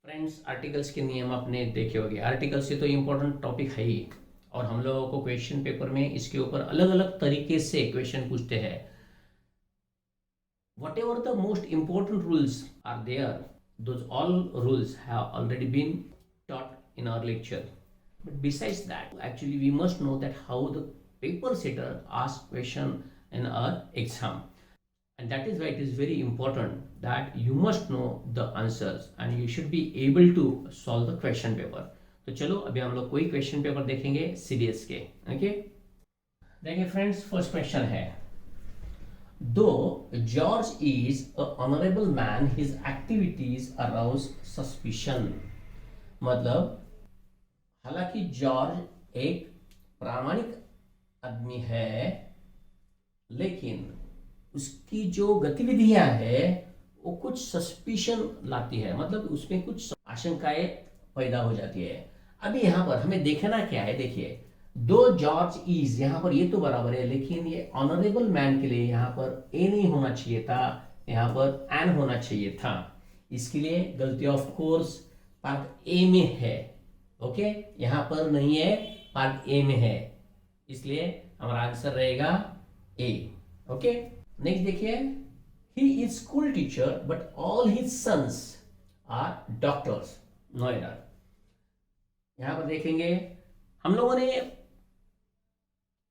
Friends, articles के नियम आपने देखे होंगे। आर्टिकल से तो इम्पोर्टेंट टॉपिक है ही, और हम लोगों को क्वेश्चन पेपर में इसके ऊपर अलग अलग तरीके से क्वेश्चन पूछते हैं। Whatever the most important rules are there, those all rules have already been taught in our lecture. But besides that, actually we must know that how the paper setter asks question in our exam. And that is why it is very important that you must know the answers and you should be able to solve the question paper. तो चलो अभी हम लोग कोई question paper देखेंगे CDS के। Okay, देखिए friends, first question है, दो George is a honourable man his activities arouse suspicion. मतलब हालांकि जॉर्ज एक प्रामाणिक आदमी है, लेकिन उसकी जो गतिविधियां है वो कुछ सस्पिशन लाती है, मतलब उसमें कुछ आशंकाएं पैदा हो जाती है। अभी यहाँ पर हमें देखना क्या है, देखिए दो जॉर्ज इज, यहाँ पर ये तो बराबर है, लेकिन ये ऑनरेबल मैन के लिए यहाँ पर ए नहीं होना चाहिए था, यहाँ पर एन होना चाहिए था। इसके लिए गलती ऑफ कोर्स पार्ट ए में है। ओके, यहाँ पर नहीं है, पार्ट ए में है, इसलिए हमारा आंसर रहेगा ए। ओके, नेक्स्ट देखिए, he is school teacher but all his sons are doctors. No error. यहां पर देखेंगे हम लोगों ने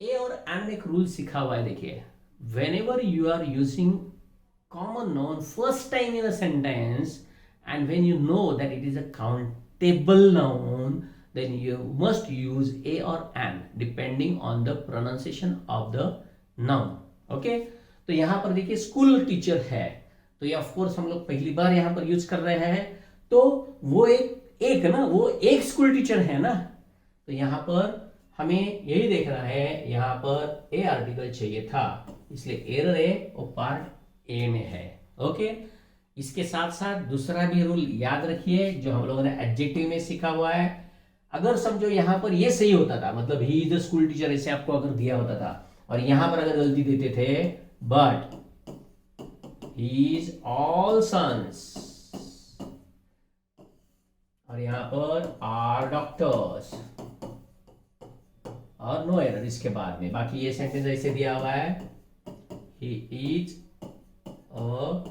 ए और एन में एक रूल सीखा हुआ है। देखिए, whenever you are using common noun first time in a sentence and when you know that it is a countable noun, then you must use a or an depending on the pronunciation of the noun. Okay, तो यहाँ पर देखिए school teacher है, तो ये of course हम लोग पहली बार यहाँ पर यूज कर रहे हैं, तो वो एक ना, वो एक स्कूल टीचर है ना, तो यहाँ पर हमें यही देखना है, यहाँ पर ए आर्टिकल चाहिए था, इसलिए एरर है वो पार्ट ए में है। ओके, इसके साथ साथ दूसरा भी रूल याद रखिए जो हम लोगों ने एडजेक्टिव में सीखा हुआ है। अगर समझो यहाँ पर ये सही होता था, मतलब he is the school teacher ऐसे आपको अगर दिया होता था, और यहां पर अगर गलती देते थे but he is all sons, और यहां पर आर डॉक्टर्स, और नो एरर इसके बाद में। बाकी ये सेंटेंस ऐसे दिया हुआ है, he is a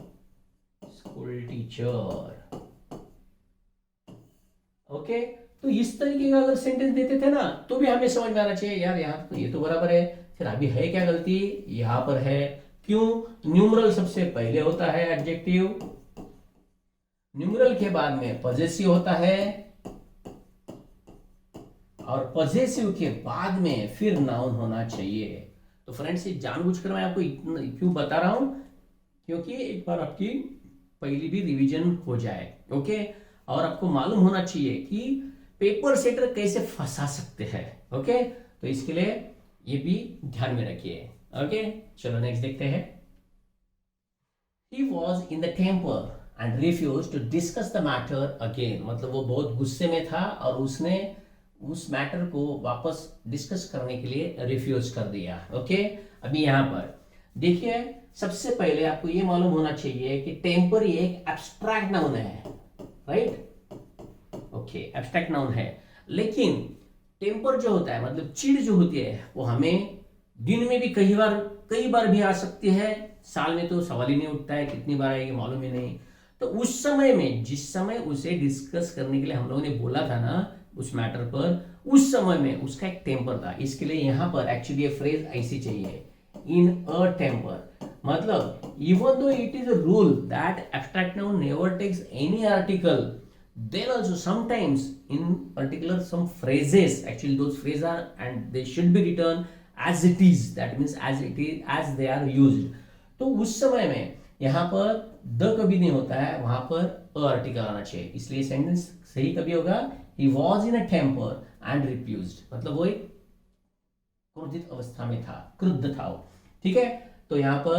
school teacher. Okay, तो इस तरीके का अगर सेंटेंस देते थे ना, तो भी हमें समझ में आना चाहिए यार यहाँ तो ये तो बराबर है, फिर अभी है क्या गलती, यहां पर है। क्यों? न्यूमरल सबसे पहले होता है एडजेक्टिव, न्यूमरल के बाद में पॉजेसिव होता है, और पॉजेसिव के बाद में फिर नाउन होना चाहिए। तो फ्रेंड्स, ये जानबूझकर मैं आपको इतना क्यों बता रहा हूं, क्योंकि एक बार आपकी पहली भी रिवीजन हो जाए। ओके, और आपको मालूम होना चाहिए कि पेपर सेटर कैसे फंसा सकते हैं। ओके, तो इसके लिए ये भी ध्यान में रखिए। ओके, चलो नेक्स्ट देखते हैं। He was in the temper and refused to discuss the matter again. मतलब वो बहुत गुस्से में था और उसने उस मैटर को वापस डिस्कस करने के लिए रिफ्यूज कर दिया। ओके, अभी यहाँ पर देखिए, सबसे पहले आपको ये मालूम होना चाहिए कि टेम्पर एक एब्स्ट्रैक्ट नाउन है, राइट? ओके, एब्स्ट्रैक्ट नाउन है, लेकिन टेम्पर जो होता है, मतलब चिढ़ जो होती है, वो हमें दिन में भी कई बार भी आ सकती है, साल में तो सवाल ही नहीं उठता है, कितनी बार आएगी मालूम ही नहीं। तो उस समय में, जिस समय उसे डिस्कस करने के लिए हम लोगों ने बोला था ना उस मैटर पर, उस समय में उसका एक टेम्पर था। इसके लिए यहां पर एक्चुअली ये फ्रेज ऐसी चाहिए, इन अ टेम्पर। मतलब even though it is a rule that abstract noun never takes any article, then also sometimes in particular some phrases, actually those phrases are and they should be written as it is, that means as it is, as they are used। तो उस समय में यहाँ पर the कभी नहीं होता है, वहां पर अ आर्टिकल आना चाहिए, इसलिए सेंटेंस सही कभी होगा, he was in a temper and refused, मतलब वो एक क्रोधित अवस्था में था, क्रुद्ध था वो। ठीक है, तो यहाँ पर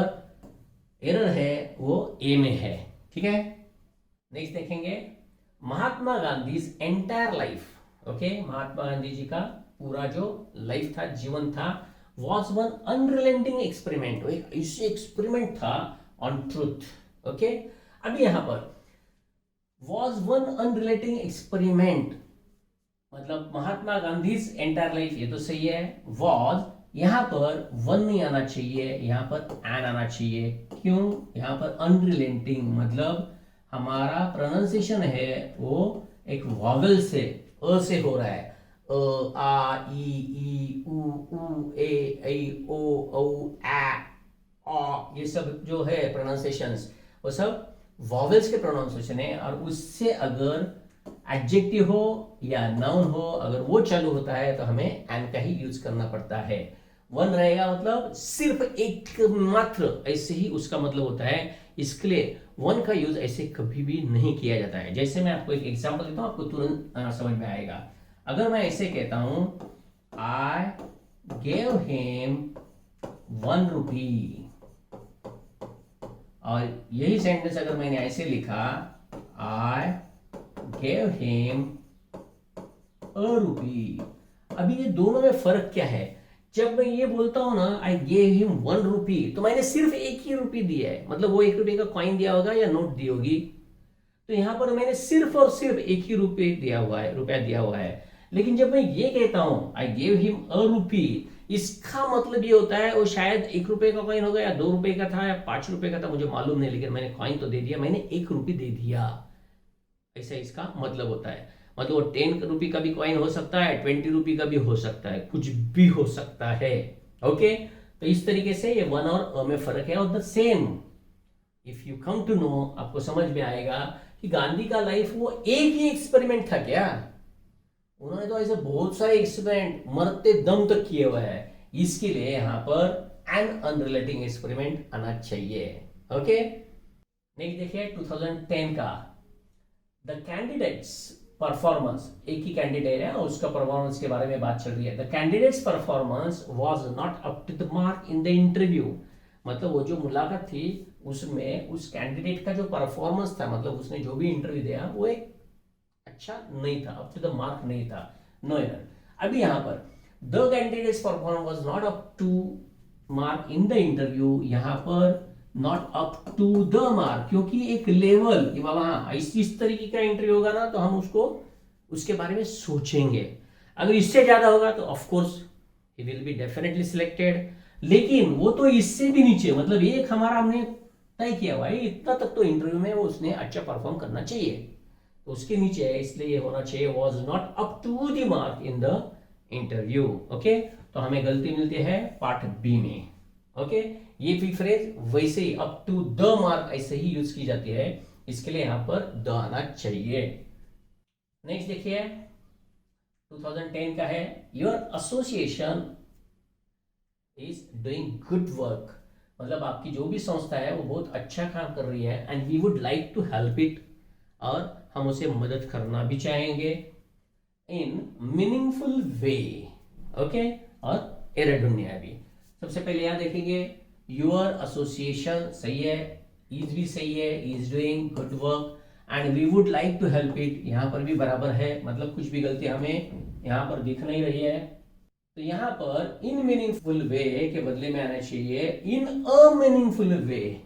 एरर है वो ए में है। ठीक है, नेक्स्ट देखेंगे, Mahatma Gandhi entire life, okay, Mahatma Gandhi ji का पूरा जो लाइफ था, जीवन था, वॉज वन अनरिलेंटिंग एक्सपेरिमेंट, एक ऐसे एक्सपेरिमेंट था ऑन ट्रूथ। ओके, अभी यहां पर वॉज वन अनरिलेटिंग एक्सपेरिमेंट, मतलब महात्मा गांधी एंटायर लाइफ, ये तो सही है। वॉज, यहां पर वन नहीं आना चाहिए, यहां पर एन आना चाहिए। क्यों? यहां पर अनरिलेटिंग मतलब हमारा प्रोनाउंसिएशन है वो एक वॉवेल से, अ से हो रहा है। अ, आ, ई, उ, ए, ओ, ए, ये सब जो है प्रोनाउंसिएशंस, वो सब वॉवेल्स के प्रोनाउंसिएशन है। और उससे अगर एडजेक्टिव हो या नाउन हो, अगर वो चालू होता है तो हमें एन का ही यूज करना पड़ता है। वन रहेगा मतलब सिर्फ एक मात्र, ऐसे ही उसका मतलब होता है। इसके लिए वन का यूज ऐसे कभी भी नहीं किया जाता है। जैसे मैं आपको एक एग्जांपल देता हूं, आपको तुरंत समझ में आएगा। अगर मैं ऐसे कहता हूं, आई गेव हिम 1 रुपी, और यही सेंटेंस अगर मैंने ऐसे लिखा, आई गेव हिम अ रुपी, अभी ये दोनों में फर्क क्या है? जब मैं ये बोलता हूं ना, आई गेव हिम 1 रुपी, तो मैंने सिर्फ एक ही रुपी दिया है, मतलब वो 1 रुपये का कॉइन दिया होगा या नोट दी होगी। तो यहां पर मैंने सिर्फ और सिर्फ एक ही रुपये दिया हुआ है, रुपया दिया हुआ है। लेकिन जब मैं ये कहता हूं, आई गेव हिम अ रुपी, इसका मतलब ये होता है वो शायद 1 रुपये का कॉइन होगा या 2 रुपये का था या 5 रुपये का था, मुझे मालूम नहीं, लेकिन मैंने कॉइन तो दे दिया, मैंने 1 रुपये दे दिया, ऐसा इसका मतलब होता है। मतलब वो 10 रुपी का भी कॉइन हो सकता है, 20 रुपी का भी हो सकता है, कुछ भी हो सकता है। ओके, तो इस तरीके से ये वन और अ में फर्क है। और the same if you come to know, आपको समझ में आएगा कि गांधी का लाइफ वो एक ही एक्सपेरिमेंट था क्या? उन्होंने तो ऐसे बहुत सारे एक्सपेरिमेंट मरते दम तक किए हुए हैं। इसके लिए यहां पर एन अनरिलेटिंग एक्सपेरिमेंट आना चाहिए। ओके, नेक्स्ट देखिए 2010 का द कैंडिडेट्स परफॉर्मेंस, एक ही कैंडिडेट है उसका परफॉर्मेंस के बारे में बात चल रही है। The candidates performance was not up to the mark in the interview, मतलब वो जो मुलाकात थी उसमें उस कैंडिडेट का जो परफॉर्मेंस था, मतलब उसने जो भी इंटरव्यू दिया वो एक अच्छा नहीं था, अप टू द मार्क नहीं था, नो एरर। अभी यहां पर the candidates performance was not up to mark in the interview, यहां पर not up to the mark, क्योंकि एक लेवल कि बाबा हाँ इस तरीके का इंटरव्यू होगा ना तो हम उसको उसके बारे में सोचेंगे। अगर इससे ज्यादा होगा तो of course he will be definitely selected. लेकिन वो तो इससे भी नीचे, मतलब एक हमारा हमने तय किया हुआ है इतना तक तो इंटरव्यू में वो उसने अच्छा परफॉर्म करना चाहिए, तो उसके नीचे है, इसलिए ये होना चाहिए was not up to the mark in the interview. Okay, तो हमें गलती मिलती है पार्ट बी में। ओके, ये भी फ्रेज वैसे ही अप टू द मार्क ऐसे ही यूज की जाती है, इसके लिए यहां पर द आना चाहिए। नेक्स्ट देखिए 2010 का है, your association is doing good work, मतलब आपकी जो भी संस्था है वो बहुत अच्छा काम कर रही है, and we would like to help it, और हम उसे मदद करना भी चाहेंगे इन मीनिंगफुल वे। ओके, और एरेडोनिया भी। सबसे पहले यहां देखेंगे योर एसोसिएशन सही है, इज भी सही है, is doing good work, and we would like to help it, यहां पर भी बराबर है, मतलब कुछ भी गलती हमें यहां पर दिख नहीं रही है। तो यहां पर इन मीनिंगफुल वे के बदले में आना चाहिए इन अ मीनिंगफुल वे,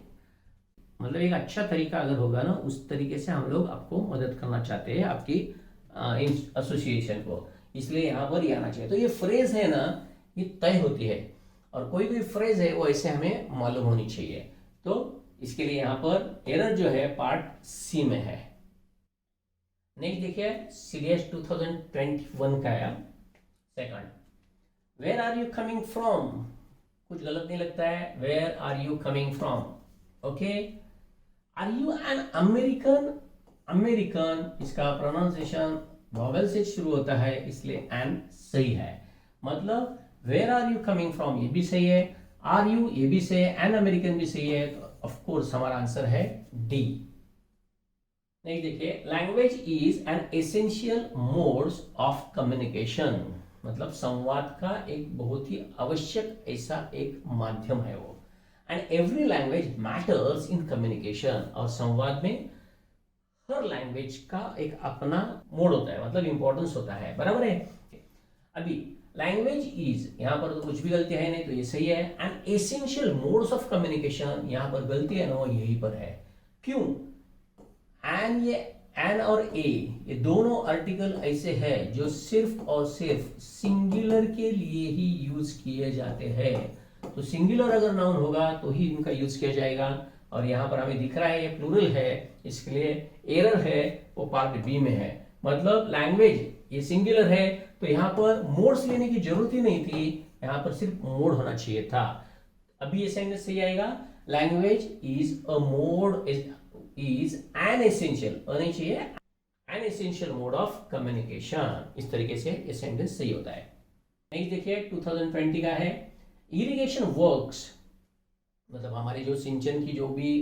मतलब एक अच्छा तरीका अगर होगा ना उस तरीके से हम लोग आपको मदद करना चाहते हैं आपकी एसोसिएशन को, इसलिए यहां पर ही आना चाहिए। तो ये फ्रेज है ना, ये तय होती है, और कोई भी फ्रेज है वो ऐसे हमें मालूम होनी चाहिए। तो इसके लिए यहां पर एरर जो है पार्ट सी में है। नेक्स्ट देखिए सीडीएस 2021 का है second, where are you coming from, कुछ गलत नहीं लगता है, where are you coming from. Okay, are you an American, American इसका प्रोनाउंसिएशन वॉवेल से शुरू होता है, इसलिए एन सही है। मतलब where are you coming from ये भी सही है, आर यू ये भी सही है, एन अमेरिकन भी सही है, तो ऑफ कोर्स हमारा आंसर है डी। नेक्स्ट देखिए language is an essential modes of communication, मतलब संवाद का एक बहुत ही आवश्यक ऐसा एक माध्यम है वो, and every language matters in communication, और संवाद में हर लैंग्वेज का एक अपना मोड होता है, मतलब इंपॉर्टेंस होता है, बराबर है। अभी लैंग्वेज इज यहां पर तो कुछ भी गलती है नहीं, तो ये सही है, and essential modes of communication यहां पर गलती है ना, यही पर है। क्यों? एंड ये एन और ए, ये दोनों आर्टिकल ऐसे हैं जो सिर्फ और सिर्फ सिंगुलर के लिए ही यूज किए जाते हैं। तो सिंगुलर अगर नाउन होगा तो ही इनका यूज किया जाएगा। और यहाँ पर हमें दिख रहा है ये प्लूरल है, इसके लिए एरर है, वो पार्ट बी में है। मतलब लैंग्वेज ये सिंगुलर है तो यहाँ पर मोड्स लेने की जरूरत ही नहीं थी, यहाँ पर सिर्फ मोड होना चाहिए था। अभी ये सेंटेंस सही आएगा, language is a mode is an essential, नहीं चाहिए an essential mode of communication. इस तरीके से ये सेंटेंस सही होता है। नेक्स्ट देखिए 2020 का है, इरिगेशन वर्क्स, मतलब हमारे जो सिंचन की जो भी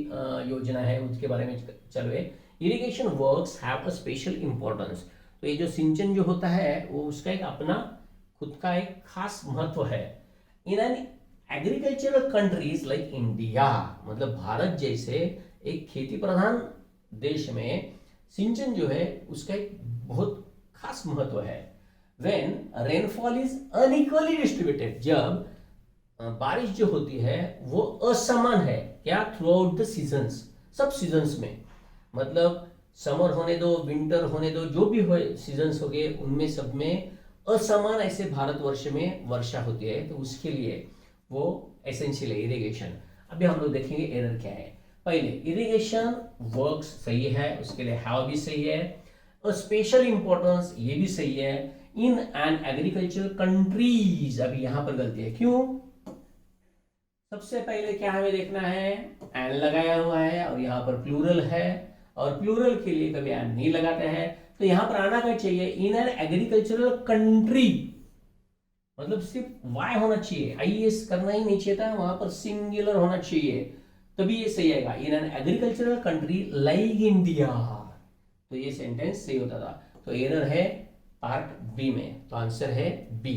योजना है उसके बारे में चल रहे। Irrigation works have a special importance, तो ये जो सिंचन जो होता है वो उसका एक अपना खुद का एक खास महत्व है। In an agricultural countries like India, मतलब भारत जैसे एक खेती प्रधान देश में सिंचन जो है उसका एक बहुत खास महत्व है। When rainfall is unequally distributed, जब बारिश जो होती है वो असमान है, क्या, थ्रू आउट द सीजन्स, सब सीजन्स में, मतलब समर होने दो, विंटर होने दो, जो भी हो सीजन्स हो गए उनमें सब में असमान ऐसे भारतवर्ष में वर्षा होती है, तो उसके लिए वो एसेंशियल है इरिगेशन। अभी हम लोग देखेंगे एरर क्या है। पहले इरिगेशन वर्क्स सही है, उसके लिए हैव भी सही है, और स्पेशल इंपॉर्टेंस ये भी सही है। इन एन एग्रीकल्चर कंट्रीज, अभी यहां पर गलती है, क्यों? सबसे पहले क्या हमें देखना है, एन लगाया हुआ है और यहाँ पर प्लूरल है, और प्लूरल के लिए कभी एन नहीं लगाते हैं, तो यहाँ पर आना क्या चाहिए, इन एन एग्रीकल्चरल कंट्री, मतलब सिर्फ वाई होना चाहिए, आईएस करना ही नहीं चाहिए था, वहां पर सिंगुलर होना चाहिए, तभी ये सही आएगा। In an agricultural country like India, तो ये सेंटेंस सही होता था। तो एरर है पार्ट बी में, तो आंसर है बी।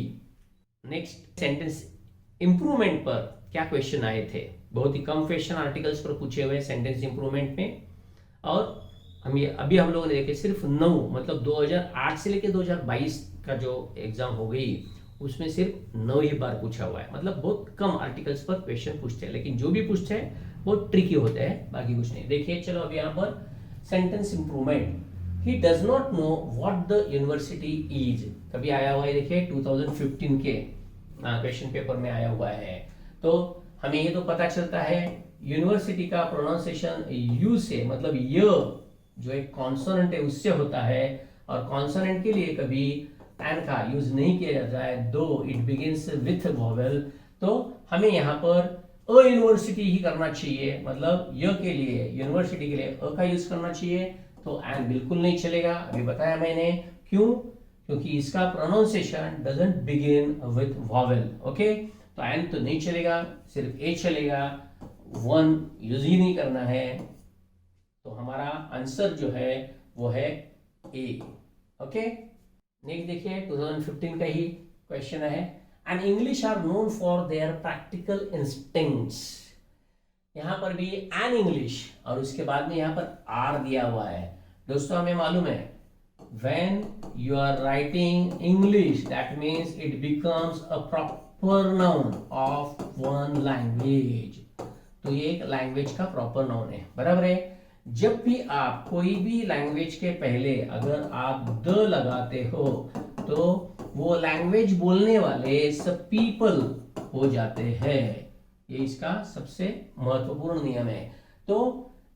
नेक्स्ट सेंटेंस इंप्रूवमेंट पर क्या क्वेश्चन आए थे, बहुत ही कम क्वेश्चन आर्टिकल्स पर पूछे हुए सेंटेंस इंप्रूवमेंट में, और अभी हम लोगों ने देखे सिर्फ 9, मतलब 2008 से लेकर 2022 का जो एग्जाम हो गई उसमें सिर्फ 9 ही बार पूछा हुआ है, मतलब बहुत कम आर्टिकल्स पर क्वेश्चन पूछते हैं, लेकिन जो भी पूछते हैं बहुत ट्रिकी होते हैं, बाकी कुछ नहीं। देखिए चलो अब यहाँ पर sentence improvement, he does not know what the university is, कभी आया हुआ है, देखिए 2015 के क्वेश्चन पेपर में आया हुआ है। तो हमें ये तो पता चलता है यूनिवर्सिटी का प्रोनाउंसिएशन यू से, मतलब य जो एक कॉन्सोनेंट है उससे होता है, और कॉन्सोनेंट के लिए कभी एन का यूज नहीं किया जाता है, दो इट बिगिंस विथ वॉवेल। तो हमें यहाँ पर अ यूनिवर्सिटी ही करना चाहिए, मतलब य के लिए, यूनिवर्सिटी के लिए अ का यूज करना चाहिए, तो एन बिल्कुल नहीं चलेगा। अभी बताया मैंने क्यों, क्योंकि इसका pronunciation doesn't begin with vowel. Okay, तो एन तो नहीं चलेगा, सिर्फ ए चलेगा, वन यूज ही नहीं करना है, तो हमारा आंसर जो है वो है ए। ओके, नेक्स्ट देखिए 2015 का ही क्वेश्चन है, and English are known for their practical instincts, यहां पर भी एन इंग्लिश और उसके बाद में यहां पर आर दिया हुआ है। दोस्तों हमें मालूम है when you are writing English that means it becomes a proper noun of one language, तो ये एक लैंग्वेज का प्रॉपर नाउन है, बराबर है। जब भी आप कोई भी लैंग्वेज के पहले अगर आप द लगाते हो तो वो लैंग्वेज बोलने वाले सब पीपल हो जाते हैं, ये इसका सबसे महत्वपूर्ण नियम है। तो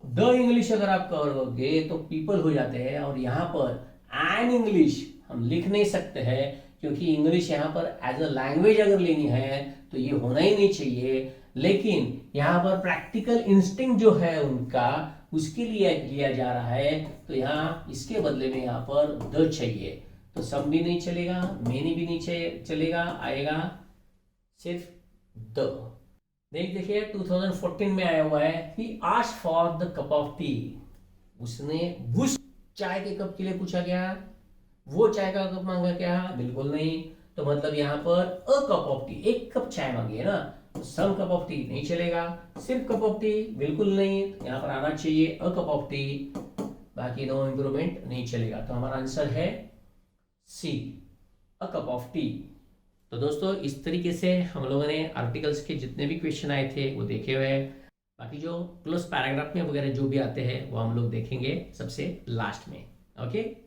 द इंग्लिश अगर आप करोगे तो पीपल हो जाते हैं, और यहाँ पर एन इंग्लिश हम लिख नहीं सकते हैं, क्योंकि इंग्लिश यहाँ पर एज अ लैंग्वेज अगर लेनी है तो ये होना ही नहीं चाहिए, लेकिन यहाँ पर प्रैक्टिकल इंस्टिंक्ट जो है उनका उसके लिए लिया जा रहा है, तो यहाँ इसके बदले में यहाँ पर द चाहिए, तो सम भी नहीं चलेगा, मेनी भी नहीं चलेगा, आएगा सिर्फ द। देखिए 2014 में आया हुआ है, he asked for the cup of tea, उसने उस चाय के कप के लिए पूछा गया, वो चाय का कप मांगा क्या, बिल्कुल नहीं, तो मतलब यहाँ पर अ कप ऑफ टी, एक कप चाय मांगी है ना, सम कप ऑफ टी नहीं चलेगा, सिर्फ कप ऑफ टी बिल्कुल नहीं, यहाँ पर आना चाहिए अ कप ऑफ टी, बाकी नो इंप्रूवमेंट नहीं चलेगा, तो हमारा आंसर है सी, अ कप ऑफ टी। तो दोस्तों इस तरीके से हम लोगों ने आर्टिकल्स के जितने भी क्वेश्चन आए थे वो देखे हुए हैं। बाकी जो क्लोज पैराग्राफ में वगैरह जो भी आते हैं वो हम लोग देखेंगे सबसे लास्ट में. ओके.